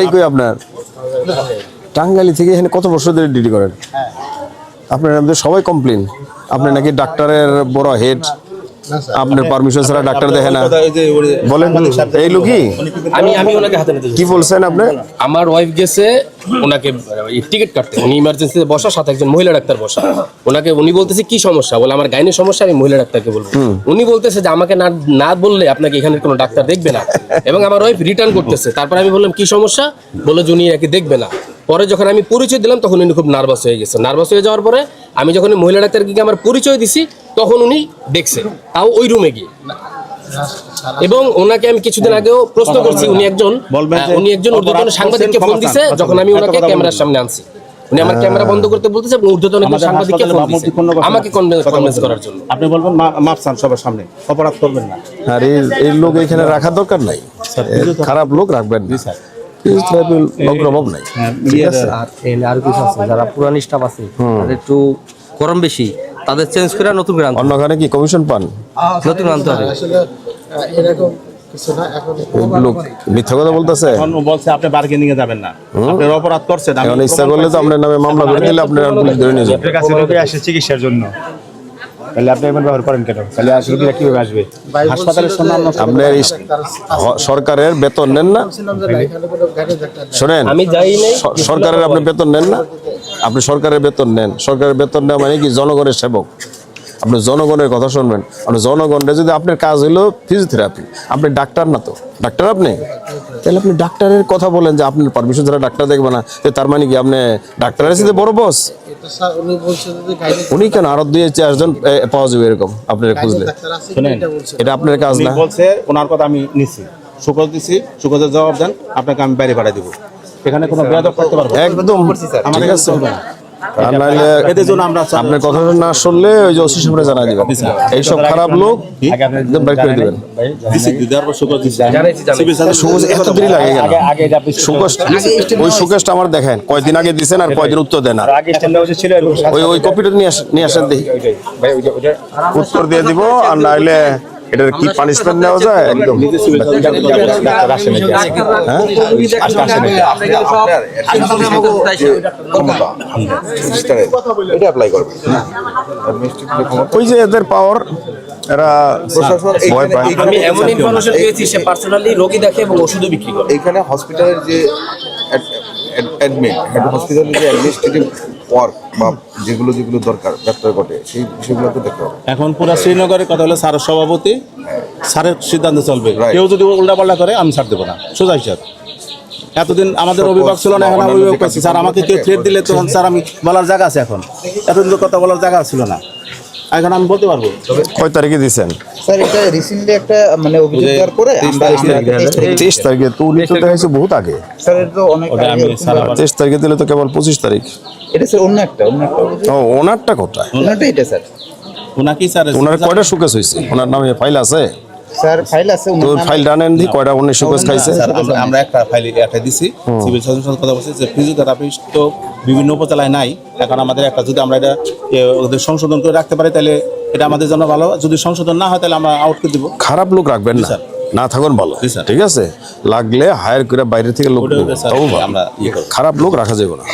এই কই আপনার টাঙ্গাইলি থেকে এখানে কত বছর ধরে ডিউটি করেন? আপনার সবাই কমপ্লেন আপনি নাকি ডাক্তারের বড় হেড, আপনার পারমিশন ছাড়া ডাক্তার দেখে না বলেন। এই লোকই আমি ওনাকে হাতে নিতে কি বলছেন আপনি? আমার ওয়াইফ গেছে ওনাকে টিকিট কাটতে, উনি ইমার্জেন্সিতে বসা, সাথে একজন মহিলা ডাক্তার বসা। ওনাকে উনি বলতেছে কি সমস্যা, বলে আমার গাইনের সমস্যা, আমি মহিলা ডাক্তারকে বলবো। উনি বলতেছে যে আমাকে না না বললে আপনাকে এখানে কোনো ডাক্তার দেখবে না, এবং আমার ওয়াইফ রিটার্ন করতেছে। তারপর আমি বললাম কি সমস্যা, বলে যে উনি একে দেখবে না। পরে যখন আমি পরিচয় দিলাম তখন উনি খুব নার্ভাস হয়ে গেছে। নার্ভাস হয়ে যাওয়ার পরে আমি যখন মহিলা ডাক্তারকে আমার পরিচয় দিছি তখন উনি দেখছে, তাও ওই রুমে গিয়ে। এবং ওনাকে আমি কিছুদিন আগেও প্রশ্ন করছি, উনি একজন ঊর্ধ্বতন সাংবাদিককে ফোন দিছে যখন আমি ওনাকে ক্যামেরার সামনে আনছি। উনি আমার ক্যামেরা বন্ধ করতে বলতেছে, ঊর্ধ্বতন একজন সাংবাদিককে ফোন দিছে আমাকে কনভিন্স করার জন্য। আপনি বলবেন মাপ চান সবার সামনে, অপরাধ করবেন না। আর এই লোক এখানে রাখা দরকার নাই, খারাপ লোক রাখবেন না, লোকের অভাব নাই। আর কিছু আছে যারা পুরান স্টাফ আছে তাদের একটু গরম বেশি, তাদের চেঞ্জ করে নতুন করে আনতে হবে। অন্যখানে কি কমিশন পান? নতুন আনতে হবে। লোক মিথ্যা কথা বলতেছে, বলছে আপনি বার্গেনিং এ যাবেন না, আপনি অপরাধ করছেন। এখন ইচ্ছা করলে তো আপনার নামে মামলা করে দিলে আপনার পুলিশ ধরে নিয়ে যাবে। আপনার কাছে লোকে আসে চিকিৎসার জন্য, তাহলে আপনি এমন ব্যবহার করেন কেন? তাহলে আসলে কি কিভাবে আসবে? হাসপাতালের সামনে আপনার সরকারের বেতন নেন না? শোনেন, আমি যাই নাই। সরকারের আপনি বেতন নেন না? আপনি সরকারের বেতন নেন, সরকারের বেতন নেওয়া মানে কি জনগণের সেবক। আপনি জনগণের কথা শুনবেন। আপনি জনগণের যদি আপনার কাজ হলো ফিজিওথেরাপি, আপনি ডাক্তার না তো, ডাক্তার আপনি, তাহলে আপনি ডাক্তারের কথা বলেন যে আপনার পারমিশন ছাড়া ডাক্তার দেখবে না, তার মানে কি আপনি ডাক্তারের সাথে বড় বস? উনি কেন আরো 2-4 জন পাওয়া যাবে এরকম আপনার খুঁজলে? শুনেন, এটা আপনার কাজ না। বলছে ওনার কথা আমি নিছি, সুকজ দিছি, সুকজের জবাব দেন, আপনাকে আমি বাইরে পাঠিয়ে দিব। এখানে কোনো বেয়াদব করতে পারবো একদম আমাদের কাছে চলবে না। আর নাহলে এদের জন্য আমরা আপনার কথাটা না শুনলে ওই যে ওসি সাহেবরে জানাই দিবেন, এইসব খারাপ লোক একদম বাইর করে দিবেন। দিছি, দিদার পর সুকজ দিছি। সুকোশ এত দেরি লাগে কেন? সুকোশ ওই সুকোশটা আমার দেখেন কয়দিন আগে দিছেন আর কয়দিন উত্তর দেন। আর আগে স্ট্যান্ড হাউসে ছিল ওই কপিটা নিয়ে আসেন দেখি, উত্তর দিয়ে দিব। আর নাহলে এটার কি পানিশমেন্ট নেওয়া যায় একদম। ওই যে এদের পাওয়ার, এরা ভয় পায়। আমি এমন ইনফরমেশন পেয়েছি সে পার্সোনালি রোগী দেখে এবং ওষুধও বিক্রি করে। এখানে হসপিটালের যে হেড হসপিটালের যে অ্যাডমিনিস্ট্রেটিভ ওয়ার্ক বা যেগুলো দরকার ডাক্তার ঘটে সেগুলোকে দেখতে হবে। এখন পুরো শ্রীনগরের কথা হলো স্যারের সভাপতি, স্যারের সিদ্ধান্ত চলবে। কেউ যদি উল্টাপাল্টা করে আমি ছাড় দেবো না, সোজা হিসাব। এতদিন আমাদের অভিভাবক ছিল না, এখন অভিভাবক পাচ্ছি। স্যার আমাকে কেউ থ্রেট দিলে তখন স্যার আমি বলার জায়গা আছে, এখন এতদিন তো কথা বলার জায়গা ছিল না, এখন আমি বলতে পারবো। কয় তারিখে দিচ্ছেন? স্যার এটা রিসেন্টলি একটা মানে অভিযোগ দায়ের করে 23 তারিখে তো উনি তো দেখাইছে বহুত আগে। স্যার এটা তো অনেক আগে 23 তারিখে দিলে তো কেবল 25 তারিখ। এটা স্যার অন্য একটা ও ওনারটা কোথায়? অন্যটা এটা স্যার। ওনাকি স্যার ওনার কয়টা সুকেস হয়েছে? ওনার নামে ফাইল আছে? স্যার ফাইল আছে, তো ফাইল ডানেন দি কয়টা উনি সুকেস খাইছে? স্যার আমরা একটা ফাইল একটা দিছি, সিভিল সার্জনের সাথে কথা বলছি যে ফিজিওথেরাপিস্ট তো বিভিন্ন উপজেলায় নাই। এখন আমাদের একটা যদি আমরা এটা ওদের সংশোধন করে রাখতে পারি তাহলে এটা আমাদের জন্য ভালো। যদি সংশোধন না হয় তাহলে আমরা আউট করে দিব। খারাপ লোক রাখবেন না, না থাকুন ভালো, ঠিক আছে? লাগলে হায়ার করে বাইরে থেকে লোক, আমরা খারাপ লোক রাখা যাবে না।